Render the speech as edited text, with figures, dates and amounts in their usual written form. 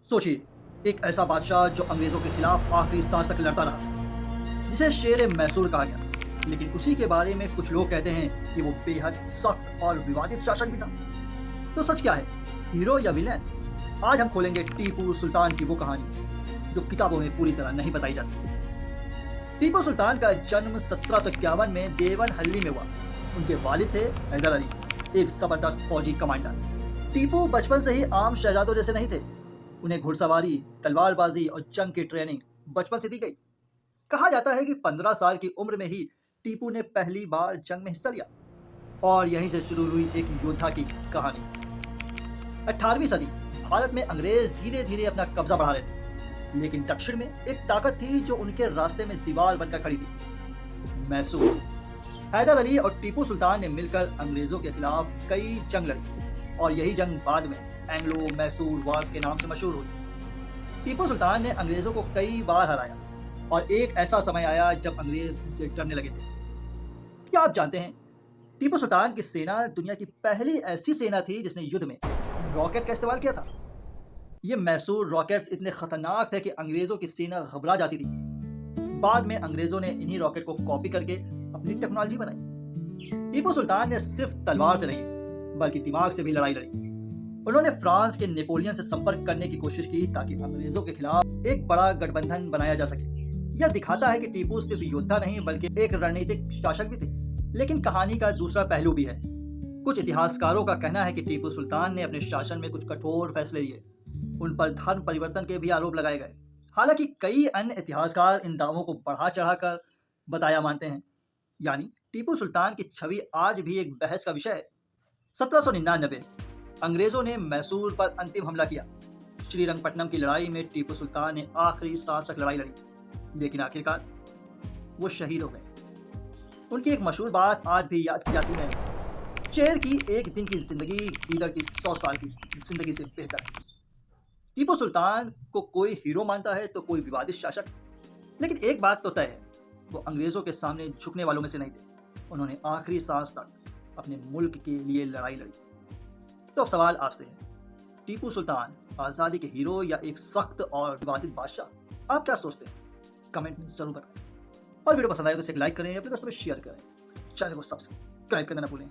सोचिए, एक ऐसा बादशाह जो अंग्रेजों के खिलाफ आखिरी सांस तक लड़ता रहा, जिसे शेर मैसूर कहा गया। लेकिन उसी के बारे में कुछ लोग कहते हैं कि वो बेहद सख्त और विवादित शासक भी था। तो सच क्या है, हीरो या विलेन? आज हम खोलेंगे टीपू सुल्तान की वो कहानी जो किताबों में पूरी तरह नहीं बताई जाती। टीपू सुल्तान का जन्म 1751 में देवनहल्ली में हुआ। उनके वालिद थे हैदर अली, एक जबरदस्त फौजी कमांडर। टीपू बचपन से ही आम शहजादों जैसे नहीं थे। उन्हें घुड़सवारी, तलवारबाजी और जंग की ट्रेनिंग बचपन से दी गई। कहा जाता है कि 15 साल की उम्र में ही टीपू ने पहली बार जंग में हिस्सा लिया और यहीं से शुरू हुई एक योद्धा की कहानी। 18वीं सदी भारत में अंग्रेज धीरे धीरे अपना कब्जा बढ़ा रहे थे, लेकिन दक्षिण में एक ताकत थी जो उनके रास्ते में दीवार बनकर खड़ी थी, मैसूर। हैदर अली और टीपू सुल्तान ने मिलकर अंग्रेजों के खिलाफ कई जंग लड़ी और यही जंग बाद में एंग्लो मैसूर वॉर्स के नाम से मशहूर हुई। टीपू सुल्तान ने अंग्रेजों को कई बार हराया और एक ऐसा समय आया जब अंग्रेज उनसे डरने लगे थे। क्या आप जानते हैं, टीपू सुल्तान की सेना दुनिया की पहली ऐसी सेना थी जिसने युद्ध में रॉकेट का इस्तेमाल किया था। ये मैसूर रॉकेट्स इतने खतरनाक थे कि अंग्रेजों की सेना घबरा जाती थी। बाद में अंग्रेजों ने इन्हीं रॉकेट को कॉपी करके अपनी टेक्नोलॉजी बनाई। टीपू सुल्तान ने सिर्फ तलवार से नहीं बल्कि दिमाग से भी लड़ाई लड़ी। उन्होंने फ्रांस के नेपोलियन से संपर्क करने की कोशिश की ताकि अंग्रेजों के खिलाफ एक बड़ा गठबंधन बनाया जा सके। यह दिखाता है कि टीपू सिर्फ योद्धा नहीं बल्कि एक रणनीतिक शासक भी थे। लेकिन कहानी का दूसरा पहलू भी है। कुछ इतिहासकारों का कहना है कि टीपू सुल्तान ने अपने शासन में कुछ कठोर फैसले लिए। उन पर धर्म परिवर्तन के भी आरोप लगाए गए। हालांकि कई अन्य इतिहासकार इन दावों को बढ़ा चढ़ाकर बताया मानते हैं। यानी टीपू सुल्तान की छवि आज भी एक बहस का विषय है। 1799 अंग्रेजों ने मैसूर पर अंतिम हमला किया। श्रीरंगपट्टनम की लड़ाई में टीपू सुल्तान ने आखिरी सांस तक लड़ाई लड़ी, लेकिन आखिरकार वो शहीद हो गए। उनकी एक मशहूर बात आज भी याद की जाती है, शेर की एक दिन की जिंदगी गीदड़ की 100 साल की जिंदगी से बेहतर है। टीपू सुल्तान को कोई हीरो मानता है तो कोई विवादित शासक, लेकिन एक बात तो तय है, वो अंग्रेजों के सामने झुकने वालों में से नहीं थे। उन्होंने आखिरी सांस तक अपने मुल्क के लिए लड़ाई लड़ी। तो अब सवाल आपसे है, टीपू सुल्तान आज़ादी के हीरो या एक सख्त और विवादित बादशाह? आप क्या सोचते हैं? कमेंट में जरूर बताएं और वीडियो पसंद आए तो इसे लाइक करें, अपने दोस्तों में शेयर करें, चैनल को सब्सक्राइब करना ना भूलें।